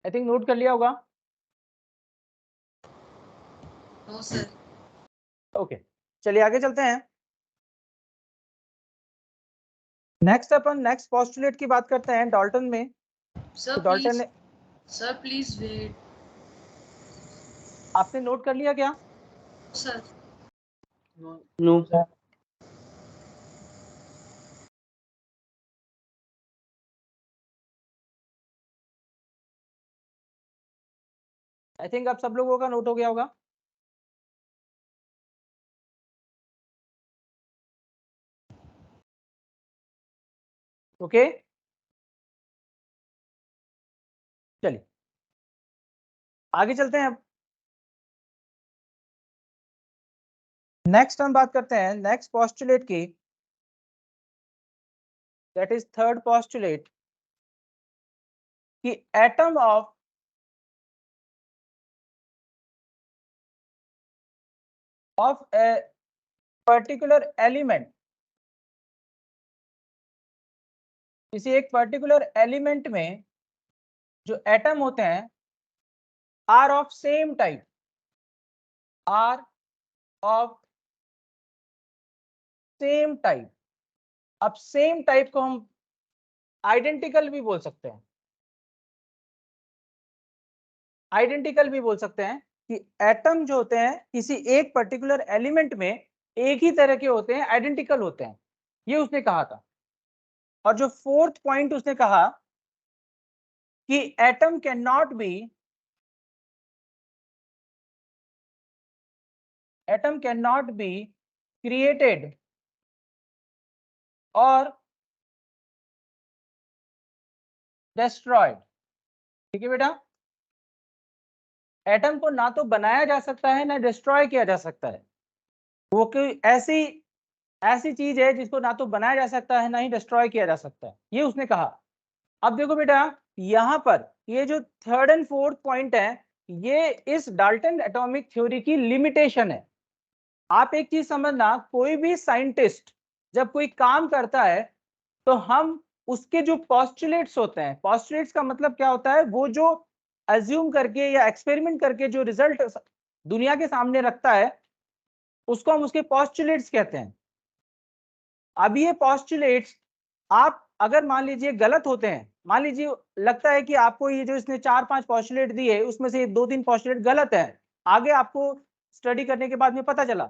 I think note कर लिया होगा। No sir. ओके, चलिए आगे चलते हैं। नेक्स्ट अपन नेक्स्ट पोस्टुलेट की बात करते हैं डाल्टन में। सर तो डाल्टन ने, सर प्लीज वेट। आपने नोट कर लिया क्या? Sir no sir. I think अब सब लोगों का नोट हो गया होगा। ओके, चलिए आगे चलते हैं। अब नेक्स्ट हम बात करते हैं नेक्स्ट पोस्टुलेट की, दैट इज थर्ड पोस्टुलेट कि atom of a particular element, किसी एक पर्टिकुलर एलिमेंट में जो एटम होते हैं are of same type, are of same type. अब सेम टाइप को हम आइडेंटिकल भी बोल सकते हैं, आइडेंटिकल भी बोल सकते हैं कि एटम जो होते हैं किसी एक पर्टिकुलर एलिमेंट में एक ही तरह के होते हैं, आइडेंटिकल होते हैं, ये उसने कहा था। और जो फोर्थ पॉइंट उसने कहा कि atom can not be, atom can not be created और destroyed। ठीक है बेटा, एटम को ना तो बनाया जा सकता है ना डिस्ट्रॉय किया जा सकता है। वो कोई ऐसी ऐसी चीज है जिसको ना तो बनाया जा सकता है ना ही डिस्ट्रॉय किया जा सकता है, ये उसने कहा। अब देखो बेटा, यहाँ पर ये जो थर्ड एंड फोर्थ पॉइंट है, ये इस डाल्टन एटॉमिक थ्योरी की लिमिटेशन है। आप एक चीज समझना, कोई भी साइंटिस्ट जब कोई काम करता है तो हम उसके जो पॉस्टुलेट्स होते हैं, पॉस्टुलेट्स का मतलब क्या होता है, वो जो अज्यूम करके या एक्सपेरिमेंट करके जो रिजल्ट दुनिया के सामने रखता है उसको हम उसके पॉस्टुलेट्स कहते हैं। अब ये पॉस्टुलेट्स आप अगर मान लीजिए गलत होते हैं, मान लीजिए लगता है कि आपको ये जो इसने 4-5 पॉस्टुलेट दिए उसमें से 2-3 पॉस्टुलेट गलत है, आगे आपको स्टडी करने के बाद में पता चला,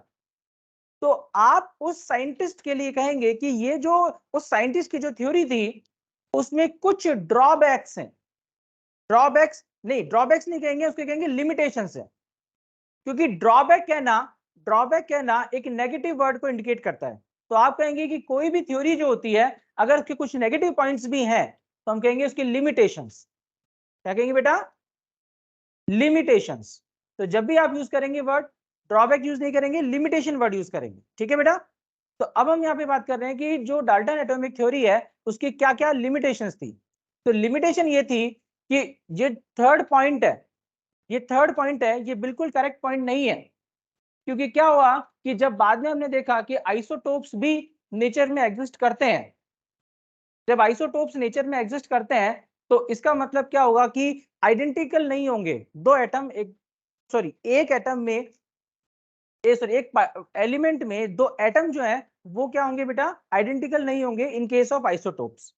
तो आप उस साइंटिस्ट के लिए कहेंगे कि ये जो उस साइंटिस्ट की जो थ्योरी थी उसमें कुछ ड्रॉबैक्स हैं। ड्रॉबैक्स नहीं कहेंगे, उसके कहेंगे लिमिटेशंस है। क्योंकि ड्रॉबैक कहना एक नेगेटिव वर्ड को इंडिकेट करता है। तो आप कहेंगे कि कोई भी थ्योरी जो होती है अगर उसके कुछ नेगेटिव पॉइंट्स भी हैं तो हम कहेंगे उसकी लिमिटेशंस। क्या कहेंगे बेटा? लिमिटेशंस। तो जब भी आप यूज करेंगे वर्ड ड्रॉबैक यूज नहीं करेंगे, लिमिटेशन वर्ड यूज करेंगे। ठीक है बेटा? तो अब हम यहाँ पे बात कर रहे हैं कि जो डाल्टन एटॉमिक थ्योरी है उसकी क्या क्या लिमिटेशंस थी। तो लिमिटेशन ये थी कि ये थर्ड पॉइंट है, ये थर्ड पॉइंट है, ये बिल्कुल करेक्ट पॉइंट नहीं है। क्योंकि क्या हुआ कि जब बाद में हमने देखा कि आइसोटोप्स भी नेचर में एग्जिस्ट करते हैं, जब आइसोटोप्स नेचर में एग्जिस्ट करते हैं तो इसका मतलब क्या होगा कि आइडेंटिकल नहीं होंगे दो एटम, एक एटम में एक एलिमेंट में दो एटम जो है वो क्या होंगे बेटा? आइडेंटिकल नहीं होंगे इन केस ऑफ आइसोटोप्स।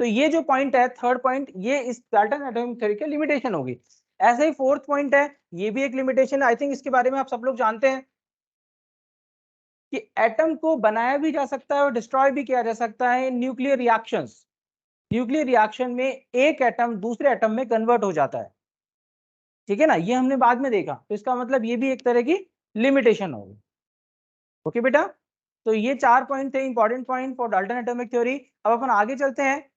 तो ये जो पॉइंट है थर्ड पॉइंट, ये इस डाल्टन एटॉमिक थ्योरी की लिमिटेशन होगी। ऐसे ही फोर्थ पॉइंट है, ये भी एक लिमिटेशन है। आई थिंक इसके बारे में आप सब लोग जानते हैं कि एटम को बनाया भी जा सकता है और डिस्ट्रॉय भी किया जा सकता है in nuclear reactions. Nuclear reaction में एक एटम दूसरे एटम में कन्वर्ट हो जाता है। ठीक है ना, ये हमने बाद में देखा, तो इसका मतलब ये भी एक तरह की लिमिटेशन होगी। ओके बेटा, तो ये 4 पॉइंट थे important point for Dalton atomic theory. अब अपन आगे चलते हैं,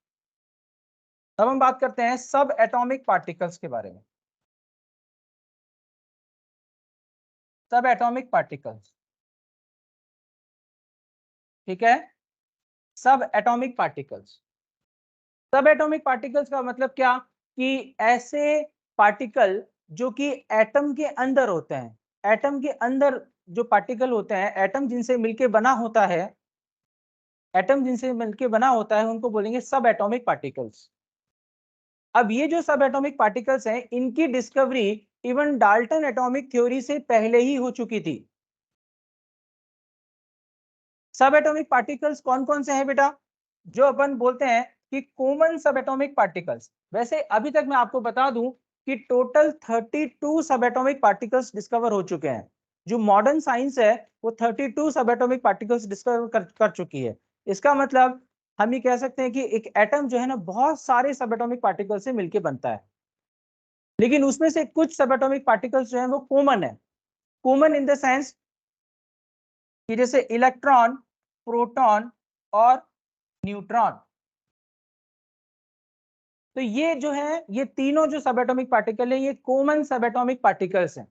अब हम बात करते हैं सब एटॉमिक पार्टिकल्स के बारे में। सब एटॉमिक पार्टिकल्स, ठीक है, सब एटॉमिक पार्टिकल्स। सब एटॉमिक पार्टिकल्स का मतलब क्या कि ऐसे पार्टिकल जो कि एटम के अंदर होते हैं, एटम के अंदर जो पार्टिकल होते हैं, एटम जिनसे मिलके बना होता है, एटम जिनसे मिलके बना होता है उनको बोलेंगे सब एटॉमिक पार्टिकल्स। अब ये जो सब एटॉमिक पार्टिकल्स हैं, इनकी discovery even Dalton atomic theory से पहले ही हो चुकी थी। सब एटॉमिक पार्टिकल्स कौन कौन से हैं बेटा? जो अपन बोलते हैं कि कॉमन सब एटॉमिक पार्टिकल्स। वैसे अभी तक मैं आपको बता दूं कि टोटल 32 सब एटॉमिक पार्टिकल्स डिस्कवर हो चुके हैं। जो मॉडर्न साइंस है वो 32 सब एटॉमिक पार्टिकल्स डिस्कवर कर चुकी है। इसका मतलब हम ये कह सकते हैं कि एक एटम जो है ना, बहुत सारे सब एटॉमिक पार्टिकल से मिलकर बनता है, लेकिन उसमें से कुछ सब एटॉमिक पार्टिकल्स जो है वो कॉमन है। कॉमन इन द सेंस कि जैसे इलेक्ट्रॉन, प्रोटॉन और न्यूट्रॉन। तो ये जो है, ये तीनों जो सब एटॉमिक पार्टिकल है, ये कॉमन सब एटॉमिक पार्टिकल्स हैं।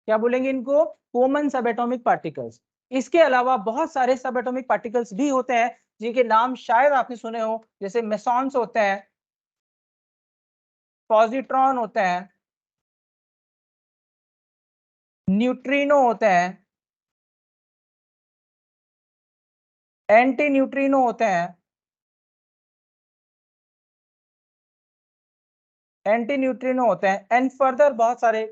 क्या बोलेंगे इनको? Common sub atomic particles. इसके अलावा बहुत सारे सब एटॉमिक पार्टिकल्स भी होते हैं जिनके नाम शायद आपने सुने हो, जैसे मेसॉन्स होते हैं, पॉजिट्रॉन होते हैं, न्यूट्रिनो होते हैं, एंटी न्यूट्रिनो होते हैं, एंटी न्यूट्रिनो होते हैं, एंड फर्दर बहुत सारे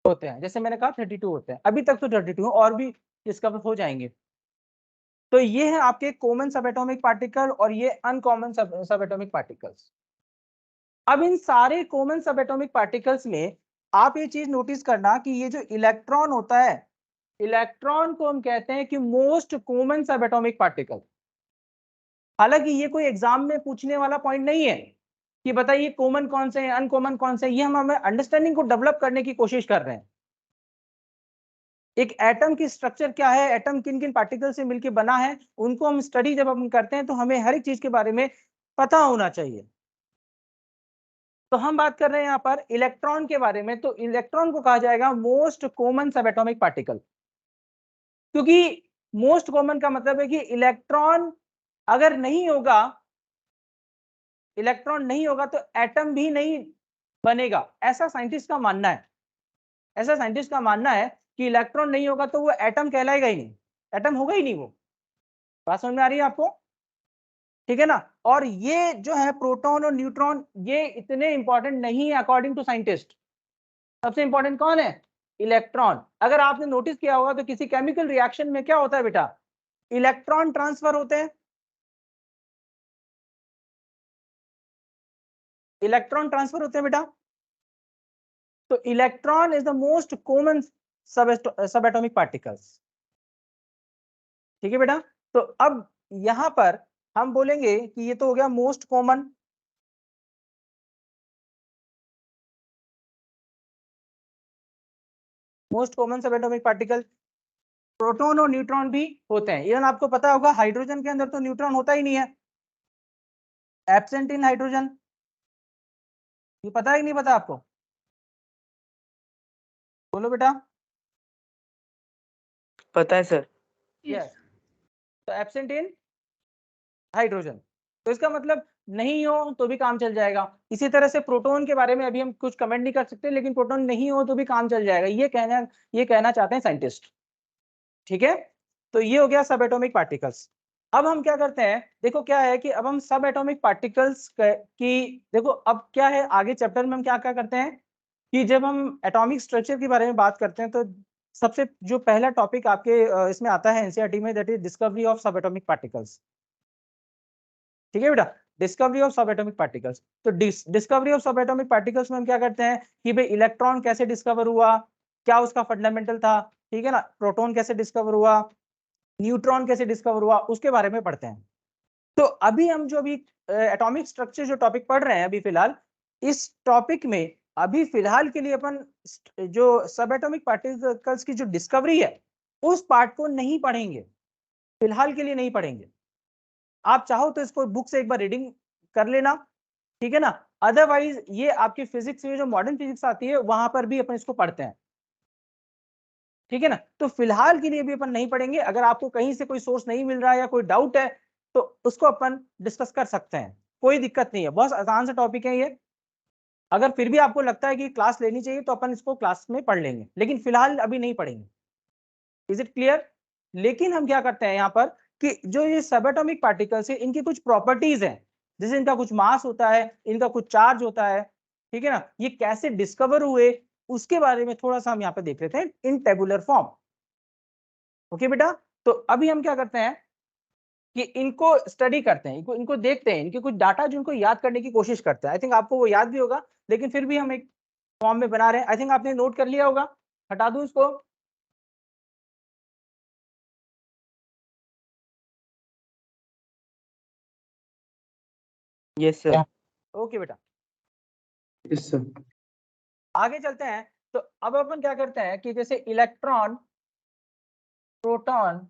होते हैं। जैसे मैंने कहा 32 होते हैं, अभी तक तो 32 और भी डिस्कवर हो जाएंगे। तो ये है आपके कॉमन सब एटॉमिक पार्टिकल और ये अनकॉमन सब एटॉमिक पार्टिकल्स। अब इन सारे कॉमन सब एटॉमिक पार्टिकल्स में आप ये चीज नोटिस करना कि ये जो इलेक्ट्रॉन होता है, इलेक्ट्रॉन को हम कहते हैं कि most common sub atomic particle. हालांकि ये कोई एग्जाम में पूछने वाला पॉइंट नहीं है कि बताइए कॉमन कौन से हैं, अनकॉमन कौन से हैं। ये हम हमें अंडरस्टैंडिंग को डेवलप करने की कोशिश कर रहे हैं। एक एटम की स्ट्रक्चर क्या है, एटम किन किन पार्टिकल से मिलकर बना है, उनको हम स्टडी जब हम करते हैं तो हमें हर एक चीज के बारे में पता होना चाहिए। तो हम बात कर रहे हैं यहाँ पर इलेक्ट्रॉन के बारे में। तो इलेक्ट्रॉन को कहा जाएगा most common sub atomic particle, क्योंकि मोस्ट कॉमन का मतलब है कि इलेक्ट्रॉन अगर नहीं होगा, इलेक्ट्रॉन नहीं होगा तो एटम भी नहीं बनेगा, ऐसा साइंटिस्ट का मानना है। ऐसा साइंटिस्ट का मानना है कि इलेक्ट्रॉन नहीं होगा तो वो एटम कहलाएगा ही नहीं, एटम होगा ही नहीं वो। बात समझ में आ रही है आपको? ठीक है ना। और ये जो है प्रोटॉन और न्यूट्रॉन, ये इतने इंपॉर्टेंट नहीं है अकॉर्डिंग टू साइंटिस्ट। सबसे इंपॉर्टेंट कौन है? इलेक्ट्रॉन। अगर आपने नोटिस किया होगा तो किसी केमिकल रिएक्शन में क्या होता है बेटा? इलेक्ट्रॉन ट्रांसफर होते हैं, इलेक्ट्रॉन ट्रांसफर होते हैं बेटा। तो electron is the most common sub atomic particles. ठीक है बेटा। तो अब यहां पर हम बोलेंगे कि ये तो हो गया most common. Most common sub atomic particle. Proton और न्यूट्रॉन भी होते हैं। इवन आपको पता होगा हाइड्रोजन के अंदर तो न्यूट्रॉन होता ही नहीं है, एब्सेंट इन हाइड्रोजन। ये पता है कि नहीं पता आपको? बोलो बेटा। पता है सर। यस। तो एब्सेंट इन हाइड्रोजन, तो इसका मतलब नहीं हो तो भी काम चल जाएगा। इसी तरह से प्रोटॉन के बारे में अभी हम कुछ कमेंट नहीं कर सकते, लेकिन प्रोटॉन नहीं हो तो भी काम चल जाएगा, ये कहना चाहते हैं साइंटिस्ट। ठीक है। तो ये हो गया सब एटॉमिक पार्टिकल्स। अब हम क्या करते हैं, देखो क्या है कि अब हम सब एटॉमिक पार्टिकल्स की, देखो अब क्या है आगे चैप्टर में हम क्या क्या करते हैं कि जब हम एटॉमिक स्ट्रक्चर के बारे में बात करते हैं तो सबसे जो पहला टॉपिक आपके इसमें आता है एनसीईआरटी में, दैट इज डिस्कवरी ऑफ सब एटॉमिक पार्टिकल्स। ठीक है बेटा, डिस्कवरी ऑफ सब एटॉमिक पार्टिकल्स। तो डिस्कवरी ऑफ सब एटॉमिक पार्टिकल्स में हम क्या करते हैं कि भाई इलेक्ट्रॉन कैसे डिस्कवर हुआ, क्या उसका फंडामेंटल था, ठीक है ना, प्रोटॉन कैसे डिस्कवर हुआ, न्यूट्रॉन कैसे डिस्कवर हुआ, उसके बारे में पढ़ते हैं। तो अभी हम जो अभी एटॉमिक स्ट्रक्चर जो टॉपिक पढ़ रहे हैं अभी फिलहाल, इस टॉपिक में अभी फिलहाल के लिए अपन जो सब एटॉमिक पार्टिकल्स की जो डिस्कवरी है उस पार्ट को नहीं पढ़ेंगे, फिलहाल के लिए नहीं पढ़ेंगे। आप चाहो तो इसको बुक से एक बार रीडिंग कर लेना, ठीक है ना। अदरवाइज ये आपकी फिजिक्स में जो मॉडर्न फिजिक्स आती है वहां पर भी अपन इसको पढ़ते हैं, ठीक है ना। तो फिलहाल के लिए भी अपन नहीं पढ़ेंगे। अगर आपको कहीं से कोई सोर्स नहीं मिल रहा है या कोई डाउट है तो उसको अपन डिस्कस कर सकते हैं, कोई दिक्कत नहीं है, बहुत आसान सा टॉपिक है ये। अगर फिर भी आपको लगता है कि क्लास लेनी चाहिए तो अपन इसको क्लास में पढ़ लेंगे, लेकिन फिलहाल अभी नहीं पढ़ेंगे। Is it clear? लेकिन हम क्या करते हैं यहाँ पर कि जो ये सब एटॉमिक पार्टिकल्स है इनकी कुछ प्रॉपर्टीज हैं, जैसे इनका कुछ मास होता है, इनका कुछ चार्ज होता है, ठीक है ना, ये कैसे डिस्कवर हुए उसके बारे में थोड़ा सा हम यहाँ पे देख लेते हैं इन टेबुलर फॉर्म। ओके बेटा, तो अभी हम क्या करते हैं कि इनको स्टडी करते हैं, इनको देखते हैं, इनके कुछ डाटा जिनको याद करने की कोशिश करते हैं। आई थिंक आपको वो याद भी होगा, लेकिन फिर भी हम एक फॉर्म में बना रहे हैं। आई थिंक आपने नोट कर लिया होगा, हटा दूं इसको। Yes, sir. ओके बेटा, Yes, sir. आगे चलते हैं। तो अब अपन क्या करते हैं कि जैसे इलेक्ट्रॉन, प्रोटॉन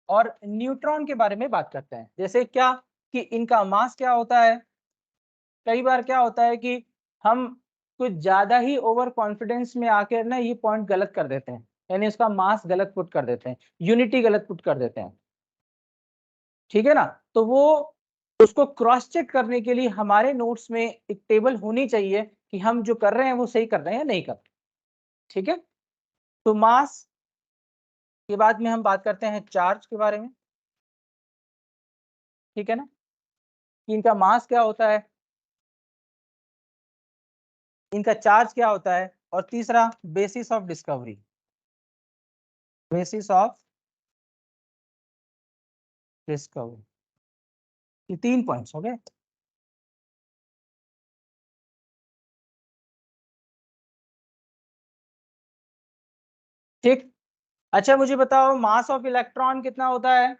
और न्यूट्रॉन के बारे में बात करते हैं। जैसे क्या कि इनका मास क्या होता है। कई बार क्या होता है कि हम कुछ ज्यादा ही ओवर कॉन्फिडेंस में आकर ना ये पॉइंट गलत कर देते हैं, यानी इसका मास गलत पुट कर देते हैं, यूनिटी गलत पुट कर देते हैं, ठीक है ना। तो वो उसको क्रॉस चेक करने के लिए हमारे नोट्स में एक टेबल होनी चाहिए कि हम जो कर रहे हैं वो सही कर रहे हैं या नहीं कर रहे, ठीक है। तो मास के बाद में हम बात करते हैं चार्ज के बारे में, ठीक है ना, कि इनका मास क्या होता है, इनका चार्ज क्या होता है, और तीसरा basis of discovery, basis of discovery. ये 3 पॉइंट्स हो गए। ठीक, अच्छा मुझे बताओ मास ऑफ इलेक्ट्रॉन कितना होता है।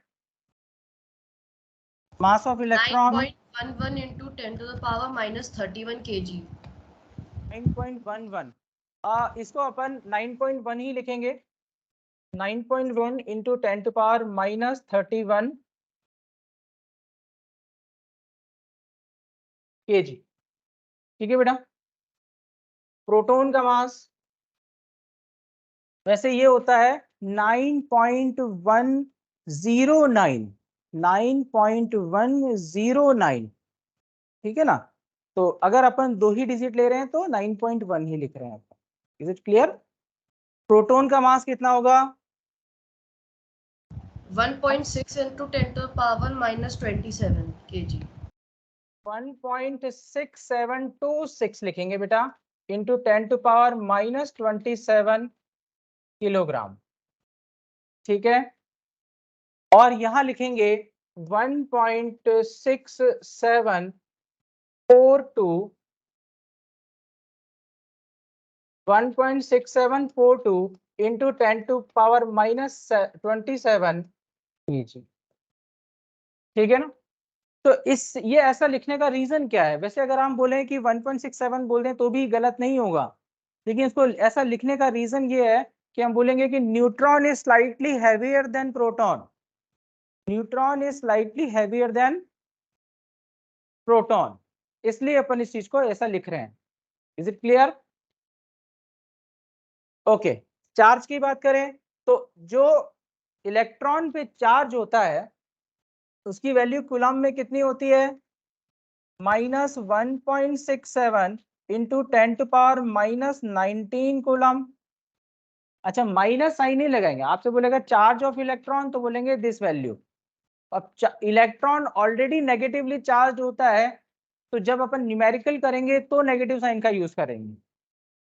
मास of electron 9.11 into 10 to the power minus 31 kg. 9.11, इसको अपन 9.1 ही लिखेंगे। 9.1 into 10 to power minus 31 kg, ठीक है बेटा। प्रोटॉन का मास वैसे ये होता है 9.109, 9.109, ठीक है ना। तो अगर अपन 2 ही डिजिट ले रहे हैं तो 9.1 ही लिख रहे हैं। Is it clear. प्रोटॉन का मास कितना होगा, 1.6 into 10 to the power minus 27 kg. 1.6726 लिखेंगे बेटा, into 10 to power minus 27 kilogram, ठीक है। और यहां लिखेंगे 1.6742, 1.6742 into 10 to power minus 27 kg, ठीक है ना। तो इस ये ऐसा लिखने का रीजन क्या है। वैसे अगर हम बोले कि 1.67 बोल दें तो भी गलत नहीं होगा, लेकिन इसको ऐसा लिखने का रीजन ये है कि हम बोलेंगे कि neutron is slightly heavier than proton, neutron is slightly heavier than proton, इसलिए अपन इस चीज को ऐसा लिख रहे हैं। Is it clear. Okay, charge की बात करें तो जो इलेक्ट्रॉन पे चार्ज होता है उसकी वैल्यू कूलम में कितनी होती है, minus 1.67 into 10 to power minus 19 coulomb. अच्छा माइनस साइन नहीं लगाएंगे, आपसे बोलेगा चार्ज ऑफ इलेक्ट्रॉन तो बोलेंगे दिस वैल्यू। अब इलेक्ट्रॉन ऑलरेडी नेगेटिवली चार्ज होता है, तो जब अपन न्यूमेरिकल करेंगे तो नेगेटिव साइन का यूज करेंगे,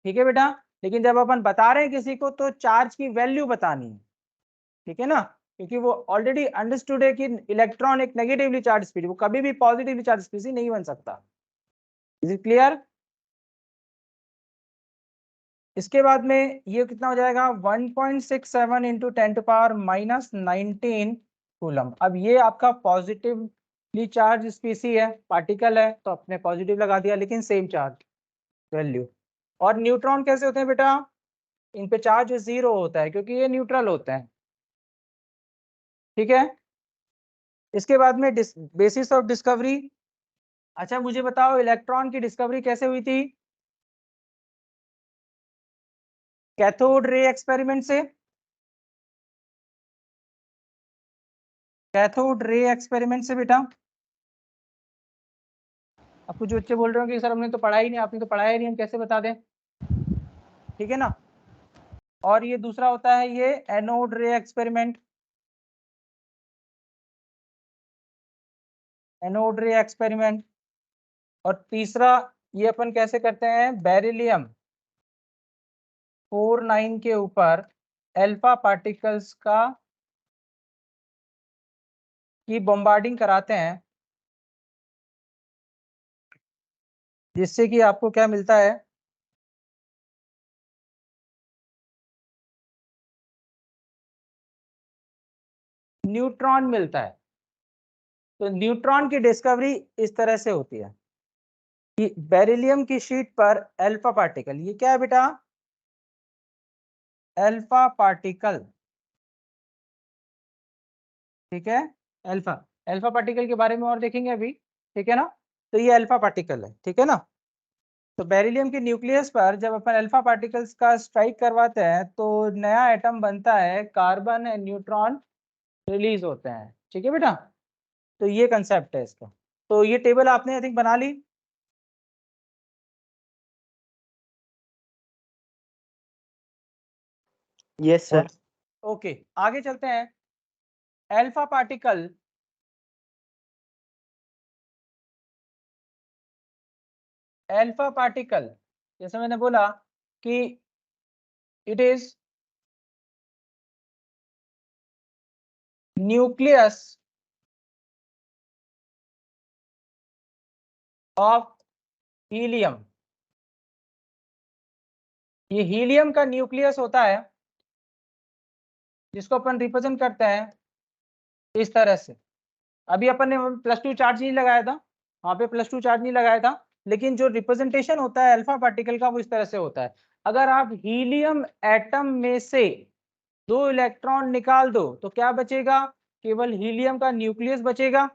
ठीक है बेटा। लेकिन जब अपन बता रहे हैं किसी को तो चार्ज की वैल्यू बतानी है, ठीक है ना, क्योंकि वो ऑलरेडी अंडरस्टूड है कि इलेक्ट्रॉन एक नेगेटिवली चार्ज स्पीड, वो कभी भी पॉजिटिवली चार्ज स्पीसी नहीं बन सकता। Is it clear. इसके बाद में ये कितना हो जाएगा 1.67 into 10 to power minus 19 coulomb. अब ये आपका पॉजिटिवली चार्ज स्पीसी है, पार्टिकल है, तो आपने पॉजिटिव लगा दिया, लेकिन सेम चार्ज वैल्यू। और न्यूट्रॉन कैसे होते हैं बेटा, इन पे चार्ज 0 होता है क्योंकि ये न्यूट्रल होते हैं, ठीक है। इसके बाद में बेसिस ऑफ डिस्कवरी। अच्छा मुझे बताओ इलेक्ट्रॉन की डिस्कवरी कैसे हुई थी, कैथोड रे एक्सपेरिमेंट से, कैथोड रे एक्सपेरिमेंट से बेटा। अब कुछ बच्चे बोल रहे हो कि सर हमने तो पढ़ा ही नहीं, आपने तो पढ़ाया ही नहीं, हम कैसे बता दें, ठीक है ना। और ये दूसरा होता है ये एनोड रे एक्सपेरिमेंट, एनोड रे एक्सपेरिमेंट। और तीसरा ये अपन कैसे करते हैं, बेरिलियम 49 के ऊपर अल्फा पार्टिकल्स की बॉम्बार्डिंग कराते हैं, जिससे कि आपको क्या मिलता है, न्यूट्रॉन मिलता है। तो न्यूट्रॉन की डिस्कवरी इस तरह से होती है कि बेरिलियम की शीट पर अल्फा पार्टिकल, ये क्या है बेटा, अल्फा पार्टिकल, ठीक है। अल्फा अल्फा पार्टिकल के बारे में और देखेंगे अभी, ठीक है ना। तो ये अल्फा पार्टिकल है, ठीक है ना। तो बेरिलियम के न्यूक्लियस पर जब अपन अल्फा पार्टिकल्स का स्ट्राइक करवाते हैं तो नया एटम बनता है, कार्बन एंड न्यूट्रॉन रिलीज होते हैं, ठीक है बेटा। तो ये कंसेप्ट है इसका। तो ये टेबल आपने आई थिंक बना ली। Yes sir. ओके, आगे चलते हैं। अल्फा पार्टिकल जैसे मैंने बोला कि it is nucleus of helium. ये हीलियम का न्यूक्लियस होता है, जिसको अपन रिप्रेजेंट करते हैं इस तरह से। अभी अपन ने +2 चार्ज नहीं लगाया था, वहां पे +2 चार्ज नहीं लगाया था, लेकिन जो रिप्रेजेंटेशन होता है अल्फा पार्टिकल का वो इस तरह से होता है। अगर आप हीलियम एटम में से 2 इलेक्ट्रॉन निकाल दो तो क्या बचेगा, केवल हीलियम का न्यूक्लियस बचेगा,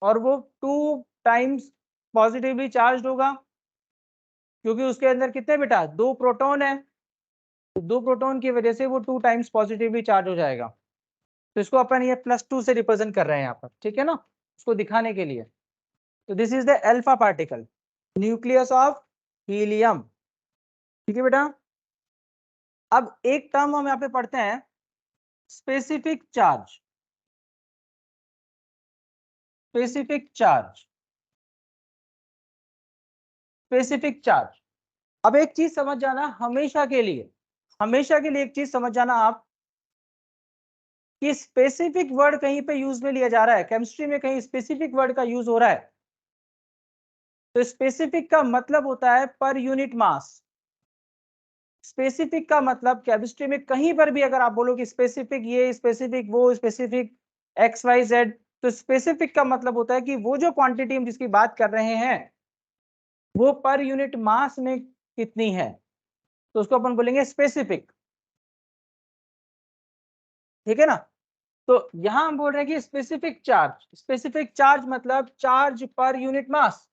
और वो 2 टाइम्स पॉजिटिवली चार्ज होगा, क्योंकि उसके अंदर कितने बेटा, 2 प्रोटॉन है। तो 2 प्रोटॉन की वजह से वो 2 टाइम्स पॉजिटिवली चार्ज हो जाएगा। तो इसको अपन ये +2 से रिप्रेजेंट कर रहे हैं यहाँ पर, ठीक है ना, उसको दिखाने के लिए। तो this is the alpha particle, nucleus of helium, ठीक है बेटा। अब एक टर्म हम यहाँ पे पढ़ते हैं, specific charge. Specific charge, specific charge. अब एक चीज समझ जाना हमेशा के लिए, हमेशा के लिए एक चीज समझ जाना आप, कि स्पेसिफिक वर्ड कहीं पे यूज में लिया जा रहा है, केमिस्ट्री में कहीं स्पेसिफिक वर्ड का यूज हो रहा है, तो स्पेसिफिक का मतलब होता है पर यूनिट मास। स्पेसिफिक का मतलब केमिस्ट्री में कहीं पर भी अगर आप बोलो कि स्पेसिफिक ये, स्पेसिफिक वो, स्पेसिफिक XYZ, तो स्पेसिफिक का मतलब होता है कि वो जो क्वांटिटी हम जिसकी बात कर रहे हैं वो पर यूनिट मास में कितनी है, तो उसको अपन बोलेंगे स्पेसिफिक, ठीक है ना। तो यहां हम बोल रहे हैं कि स्पेसिफिक चार्ज मतलब चार्ज पर यूनिट मास।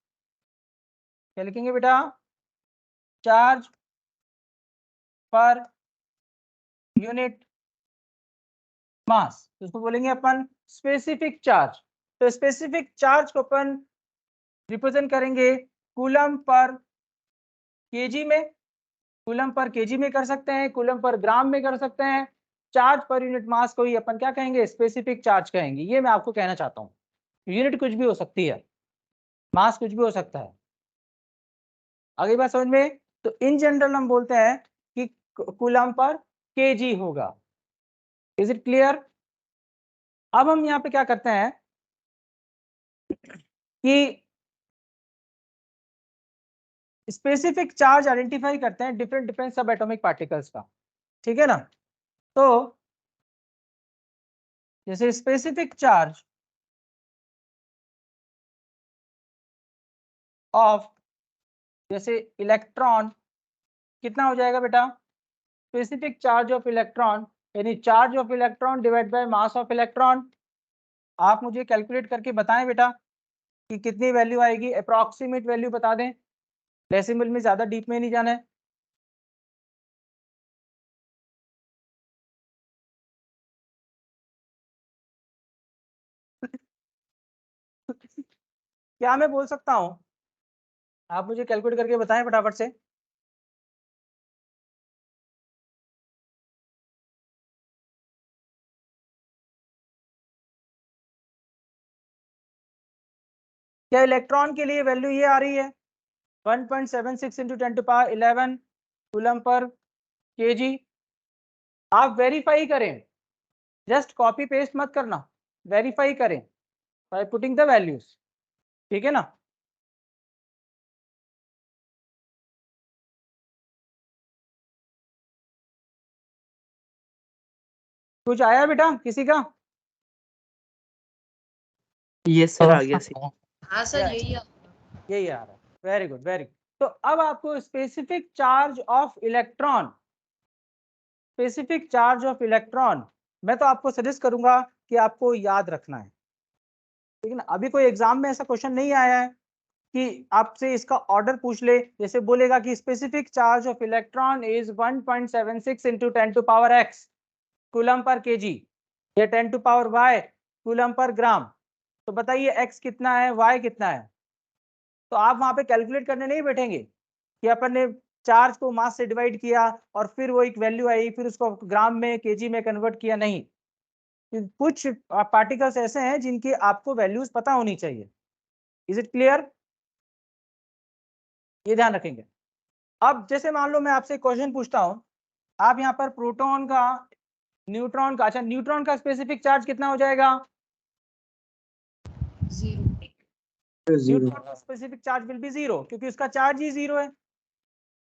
क्या लिखेंगे बेटा, चार्ज पर यूनिट मास, तो उसको बोलेंगे अपन स्पेसिफिक चार्ज। तो स्पेसिफिक चार्ज को अपन रिप्रेजेंट करेंगे कूलम पर केजी में, कूलम पर केजी में कर सकते हैं, कूलम पर ग्राम में कर सकते हैं। चार्ज पर यूनिट मास को ही अपन क्या कहेंगे, स्पेसिफिक चार्ज कहेंगे। ये मैं आपको कहना चाहता हूँ, यूनिट कुछ भी हो सकती है, मास कुछ भी हो सकता है। अगली बात समझ में। तो इन जनरल हम बोलते हैं कि कूलम पर केजी होगा। Is it clear. अब हम यहाँ पे क्या करते हैं कि स्पेसिफिक चार्ज आइडेंटिफाई करते हैं डिफरेंट डिफरेंट सब एटॉमिक पार्टिकल्स का, ठीक है ना। तो जैसे स्पेसिफिक चार्ज ऑफ, जैसे इलेक्ट्रॉन कितना हो जाएगा बेटा, स्पेसिफिक चार्ज ऑफ इलेक्ट्रॉन यानी charge of electron divide by mass of electron. आप मुझे कैलकुलेट करके बताएं बेटा कि कितनी वैल्यू आएगी, अप्रॉक्सीमेट वैल्यू बता दें, डेसिमल में ज्यादा डीप में नहीं जाना है। क्या मैं बोल सकता हूं, आप मुझे कैलकुलेट करके बताएं फटाफट से। क्या इलेक्ट्रॉन के लिए वैल्यू ये आ रही है 1.76 इंटू 10⁻11 कूलम पर केजी। आप वेरीफाई करें, जस्ट कॉपी पेस्ट मत करना, वेरीफाई करें बाय पुटिंग द वैल्यूज, ठीक है ना। कुछ आया बेटा किसी का? यस सर, आ गया सर। हाँ सर, यही है। यही आ रहा है, वेरी गुड वेरी गुड। तो अब आपको specific charge of electron, specific charge of electron मैं तो आपको सजेस्ट करूंगा कि आपको याद रखना है, ठीक है ना। अभी कोई एग्जाम में ऐसा क्वेश्चन नहीं आया है कि आपसे इसका ऑर्डर पूछ ले, जैसे बोलेगा कि specific charge of electron is 1.76 into 10⁻x coulomb per KG या 10⁻y कूलम पर ग्राम। तो बताइए x कितना है, y कितना है। तो आप वहां पे कैलकुलेट करने नहीं बैठेंगे कि अपन ने चार्ज को मास से डिवाइड किया और फिर वो एक वैल्यू आई, फिर उसको ग्राम में केजी में कन्वर्ट किया, नहीं। कुछ पार्टिकल्स ऐसे हैं जिनकी आपको वैल्यूज पता होनी चाहिए। Is it clear? ये ध्यान रखेंगे। अब जैसे मान लो मैं आपसे क्वेश्चन पूछता हूं, आप यहाँ पर प्रोटॉन का, न्यूट्रॉन का, अच्छा न्यूट्रॉन का स्पेसिफिक चार्ज कितना हो जाएगा? 0। न्यूट्रॉन का स्पेसिफिक चार्ज विल बी 0 क्योंकि उसका चार्ज ही 0 है,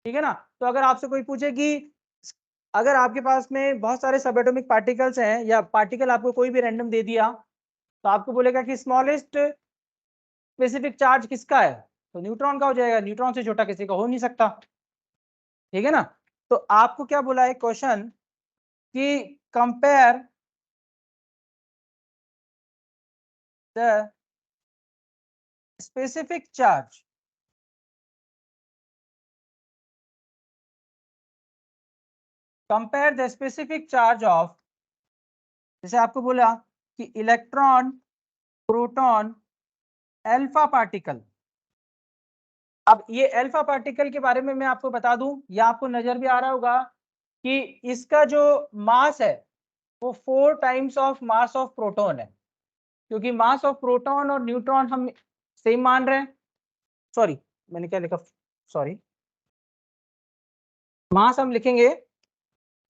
ठीक है ना। तो अगर आपसे कोई पूछे कि अगर आपके पास में बहुत सारे सब एटॉमिक पार्टिकल्स हैं या पार्टिकल आपको कोई भी रैंडम दे दिया, तो आपको बोलेगा कि स्मॉलेस्ट स्पेसिफिक चार्ज किसका है, तो न्यूट्रॉन का हो जाएगा, न्यूट्रॉन से छोटा किसी का हो नहीं सकता, ठीक है ना। तो आपको क्या बोला है क्वेश्चन कि compare the specific charge compare the specific charge of, जैसे आपको बोला कि इलेक्ट्रॉन, प्रोटॉन, अल्फा पार्टिकल। अब ये अल्फा पार्टिकल के बारे में मैं आपको बता दूं, या आपको नजर भी आ रहा होगा कि इसका जो मास है वो 4 times of mass of proton है, क्योंकि मास ऑफ प्रोटॉन और न्यूट्रॉन हम सेम मान रहे हैं। सॉरी, मैंने क्या लिखा, सॉरी, मास हम लिखेंगे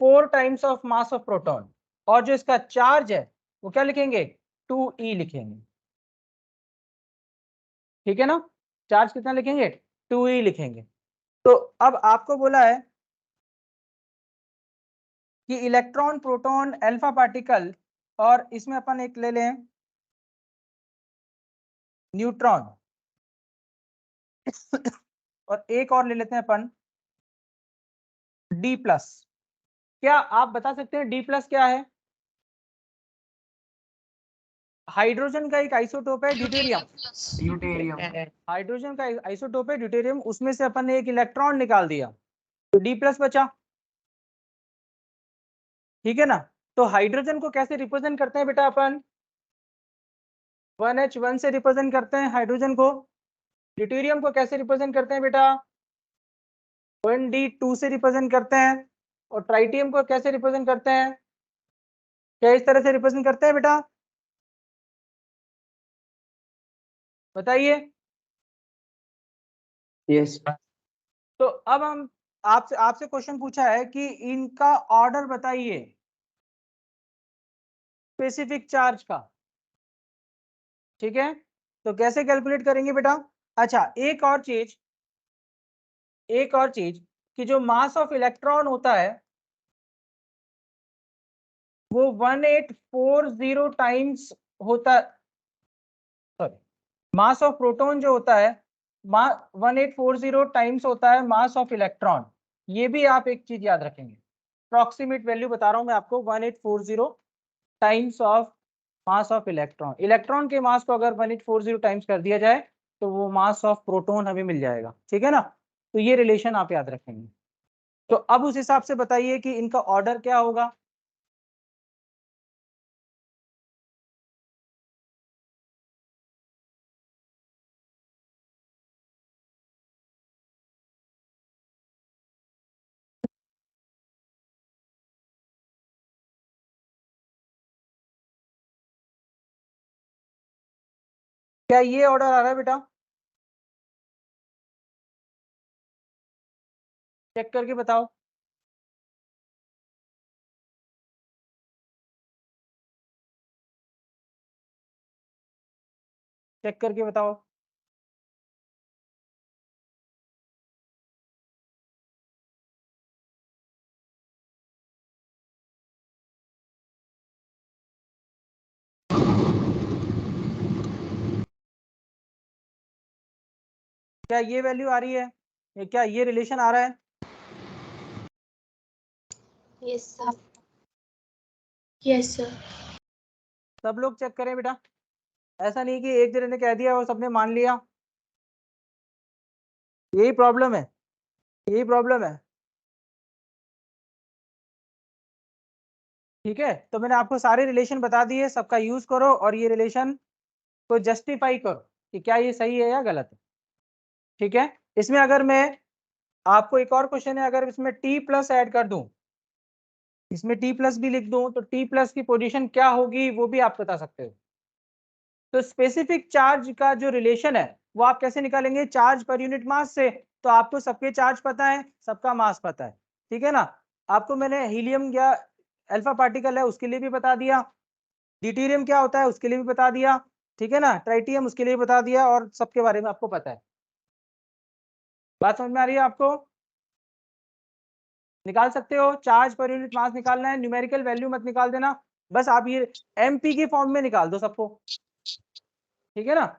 4 times of mass of proton, और जो इसका चार्ज है वो क्या लिखेंगे, 2e लिखेंगे, ठीक है ना। चार्ज कितना लिखेंगे, 2e लिखेंगे। तो अब आपको बोला है कि इलेक्ट्रॉन, प्रोटॉन, अल्फा पार्टिकल, और इसमें अपन एक ले लें न्यूट्रॉन और एक और ले लेते हैं अपन डी प्लस। क्या आप बता सकते हैं डी प्लस क्या है? हाइड्रोजन का एक आइसोटोप है ड्यूटेरियम, ड्यूटेरियम। हाइड्रोजन का आइसोटोप है ड्यूटेरियम, उसमें से अपन ने एक इलेक्ट्रॉन निकाल दिया तो डी प्लस बचा, ठीक है ना। तो हाइड्रोजन को कैसे रिप्रेजेंट करते हैं बेटा अपन, 1H1 से रिप्रेजेंट करते हैं हाइड्रोजन को। ड्यूटेरियम को कैसे रिप्रेजेंट करते हैं बेटा, 1D2 से रिप्रेजेंट करते हैं। और ट्राइटियम को कैसे रिप्रेजेंट करते हैं, क्या इस तरह से रिप्रेजेंट करते हैं बेटा, बताइए। यस। तो अब हम आपसे आपसे क्वेश्चन पूछा है कि इनका ऑर्डर बताइए स्पेसिफिक चार्ज का, ठीक है। तो कैसे कैलकुलेट करेंगे बेटा? अच्छा, एक और चीज कि जो मास ऑफ इलेक्ट्रॉन होता है वो 1840 टाइम्स होता, सॉरी, मास ऑफ प्रोटॉन जो होता है 1840 टाइम्स होता है मास ऑफ इलेक्ट्रॉन। ये भी आप एक चीज याद रखेंगे, अप्रॉक्सीमेट वैल्यू बता रहा हूं मैं आपको, 1840 times of mass of electron. Electron के मास को अगर 1840 टाइम्स कर दिया जाए तो वो मास ऑफ प्रोटॉन हमें मिल जाएगा, ठीक है ना। तो ये रिलेशन आप याद रखेंगे। तो अब उस हिसाब से बताइए कि इनका ऑर्डर क्या होगा। क्या ये ऑर्डर आ रहा है बेटा? चेक करके बताओ। चेक करके बताओ। क्या ये वैल्यू आ रही है? क्या ये रिलेशन आ रहा है? Yes sir, yes sir. सब लोग चेक करें बेटा, ऐसा नहीं कि एक जने ने कह दिया और सबने मान लिया। यही प्रॉब्लम है, यही प्रॉब्लम है। ठीक है, तो मैंने आपको सारे रिलेशन बता दिए, सबका यूज करो और ये रिलेशन को जस्टिफाई करो कि क्या ये सही है या गलत है। ठीक है, इसमें अगर मैं आपको एक और क्वेश्चन है, अगर इसमें टी प्लस ऐड कर दूं, इसमें टी प्लस भी लिख दूं, तो टी प्लस की पोजीशन क्या होगी वो भी आप बता सकते हो। तो स्पेसिफिक चार्ज का जो रिलेशन है वो आप कैसे निकालेंगे? चार्ज पर यूनिट मास से। तो आपको सबके चार्ज पता है, सबका मास पता है, ठीक है ना। आपको मैंने हीलियम या अल्फा पार्टिकल है उसके लिए भी बता दिया, ड्यूटेरियम क्या होता है उसके लिए भी बता दिया, ठीक है ना, ट्राइटियम उसके लिए बता दिया, और सबके बारे में आपको पता है। बात समझ में आ रही है आपको? निकाल सकते हो, चार्ज पर यूनिट मास निकालना है, न्यूमेरिकल वैल्यू मत निकाल देना, बस आप ये एमपी की फॉर्म में निकाल दो सबको, ठीक है ना।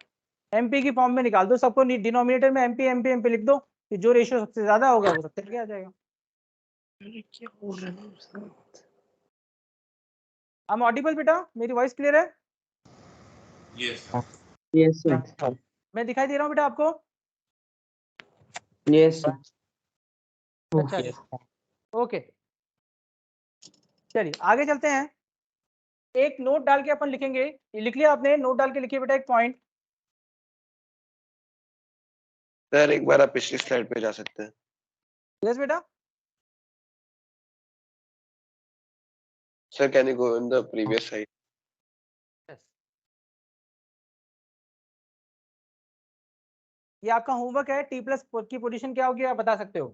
एमपी की फॉर्म में निकाल दो सबको, डिनोमिनेटर में एमपी एमपी एमपी लिख दो, कि जो रेशियो सबसे ज्यादा होगा वो सबसे आगे आ जाएगा। क्या हो रहा है? हम ऑडिबल बेटा, मेरी वॉइस क्लियर है? यस सर, मैं दिखाई दे रहा हूँ बेटा आपको? Yes sir. अच्छा अच्छा, ओके, चलिए आगे चलते हैं। एक नोट डाल के अपन लिखेंगे, ये लिख लिया आपने? नोट डाल के लिखिए बेटा एक पॉइंट। सर एक बार आप पिछली स्लाइड पे जा सकते हैं। यस बेटा, sir can you go in the previous side? Yes. ये आपका होमवर्क है, टी प्लस की पोजीशन क्या होगी आप बता सकते हो,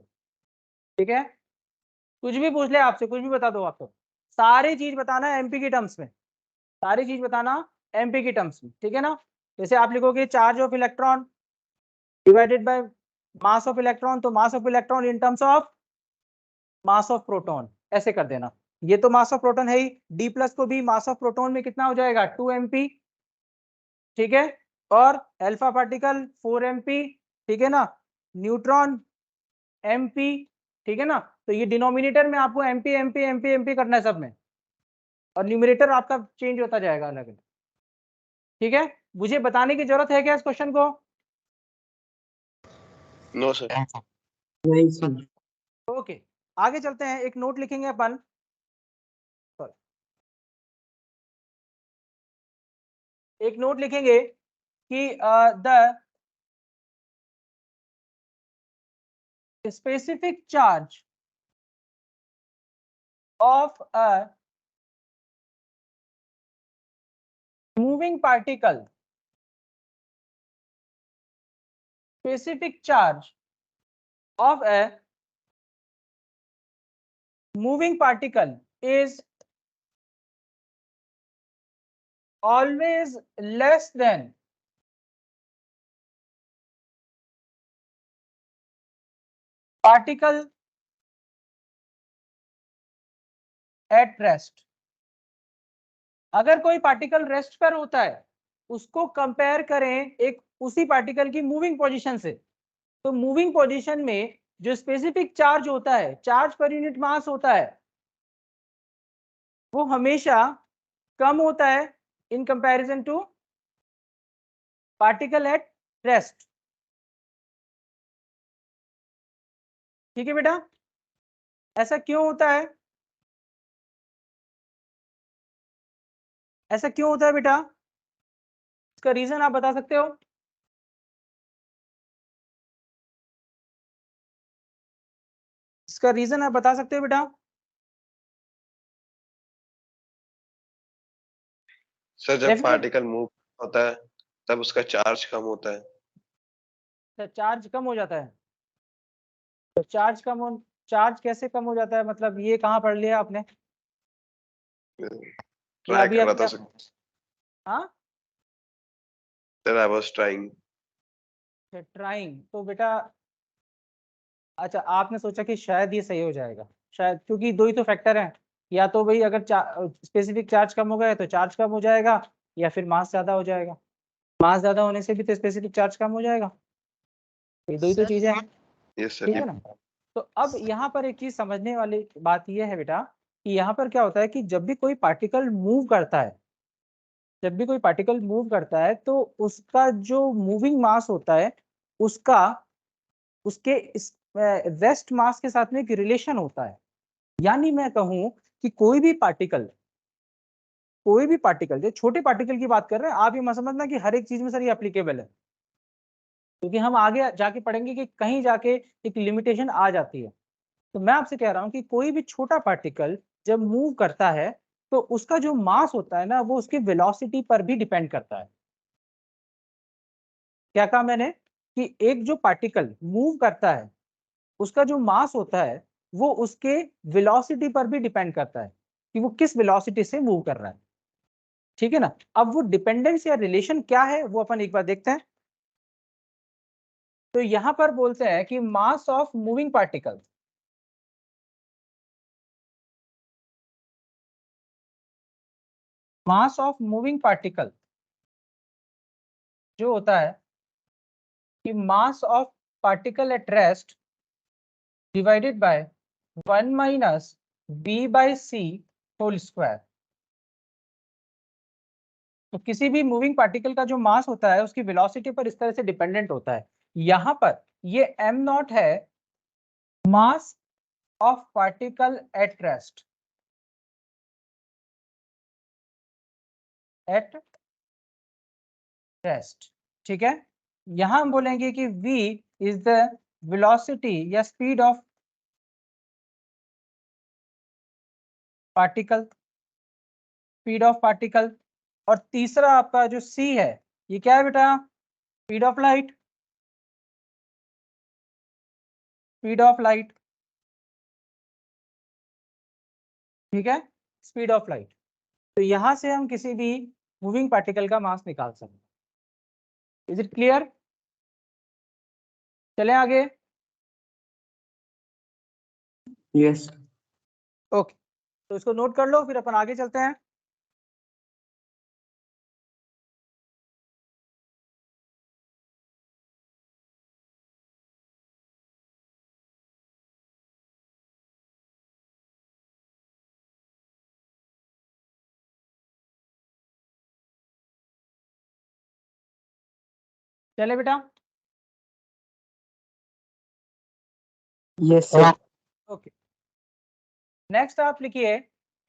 ठीक है। कुछ भी पूछ ले आपसे, कुछ भी बता दो आपको, सारी चीज बताना है एमपी की टर्म्स में, सारी चीज बताना एमपी की टर्म्स में, ठीक है ना। जैसे आप लिखोगे charge of electron divided by mass of electron, तो mass of electron in terms of mass of proton, ऐसे कर देना। ये तो मास ऑफ प्रोटॉन है ही, डी प्लस को भी मास ऑफ प्रोटॉन में कितना हो जाएगा? 2 mp, ठीक है। और अल्फा पार्टिकल 4 mp, ठीक है ना। न्यूट्रॉन mp, ठीक है ना। तो ये डिनोमिनेटर में आपको mp mp mp mp करना है सब में, और न्यूमरेटर आपका चेंज होता जाएगा अलग अलग, ठीक है। मुझे बताने की जरूरत है क्या इस क्वेश्चन को? No sir. नहीं सर। ओके, आगे चलते हैं। एक नोट लिखेंगे अपन, एक नोट लिखेंगे कि the specific charge of a moving particle, specific charge of a moving particle is always less than particle at rest। अगर कोई पार्टिकल रेस्ट पर होता है, उसको कंपेयर करें एक उसी पार्टिकल की मूविंग पोजीशन से, तो मूविंग पोजीशन में जो स्पेसिफिक चार्ज होता है, चार्ज पर यूनिट मास होता है, वो हमेशा कम होता है in comparison to particle at rest, ठीक है बेटा। ऐसा क्यों होता है? ऐसा क्यों होता है बेटा? इसका रीजन आप बता सकते हो? इसका रीजन आप बता सकते हो बेटा? सर जब डेफिनेट, पार्टिकल मूव होता है तब उसका चार्ज कम होता है। तो चार्ज कम हो जाता है। तो चार्ज कैसे कम हो जाता है, मतलब ये कहाँ पढ़ लिया आपने? या ट्राई अभी कर रहा अभी था। हाँ, sir I was trying. Trying तो बेटा, अच्छा आपने सोचा कि शायद ये सही हो जाएगा, शायद, क्योंकि दो ही तो फैक्टर हैं, या तो भाई अगर स्पेसिफिक चार्ज कम हो गया तो चार्ज कम हो जाएगा, या फिर मास ज्यादा हो जाएगा। मास ज्यादा होने से भी तो स्पेसिफिक चार्ज कम हो जाएगा। ये दो ही तो सर चीजें हैं, यस सर। ठीक है ना। तो अब यहाँ पर एक चीज समझने वाली बात यह है बेटा, कि यहाँ पर क्या होता है कि जब भी कोई पार्टिकल मूव करता है, जब भी कोई पार्टिकल मूव करता है तो उसका जो मूविंग मास होता है, उसका उसके रेस्ट मास के साथ में एक रिलेशन होता है। यानी मैं कहूं कि कोई भी पार्टिकल, जो छोटे पार्टिकल की बात कर रहे हैं, आप ये मत समझना कि हर एक चीज में सर ये एप्लीकेबल है, क्योंकि हम आगे जाके पढ़ेंगे कि कहीं जाके एक लिमिटेशन आ जाती है। तो मैं आपसे कह रहा हूं कि कोई भी छोटा पार्टिकल जब मूव करता है तो उसका जो मास होता है ना, वो उसकी वेलोसिटी पर भी डिपेंड करता है। क्या कहा मैंने? कि एक जो पार्टिकल मूव करता है, उसका जो मास होता है वो उसके वेलोसिटी पर भी डिपेंड करता है, कि वो किस वेलोसिटी से मूव कर रहा है, ठीक है ना। अब वो डिपेंडेंस या रिलेशन क्या है वो अपन एक बार देखते हैं। तो यहां पर बोलते हैं कि mass of moving particle, mass of moving particle जो होता है कि mass of particle at rest divided by 1 minus B by C whole square. तो किसी भी मूविंग पार्टिकल का जो मास होता है उसकी वेलोसिटी पर इस तरह से डिपेंडेंट होता है। यहां पर ये एम नॉट है, मास of particle at rest, eight rest, ठीक है। यहां हम बोलेंगे कि v इज द वेलोसिटी या speed of particle, speed of particle. और तीसरा आपका जो c है, ये क्या है बेटा? Speed of light, speed of light, ठीक है, स्पीड ऑफ लाइट। तो यहां से हम किसी भी मूविंग पार्टिकल का मास निकाल सकते हैं। Is it clear? चलें आगे। Yes. ओके, तो इसको नोट कर लो, फिर अपन आगे चलते हैं। चले बेटा। Yes, sir. ओके, नेक्स्ट आप लिखिए,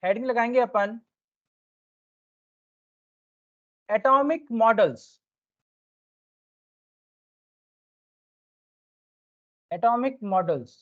हेडिंग लगाएंगे अपन एटॉमिक मॉडल्स, एटॉमिक मॉडल्स।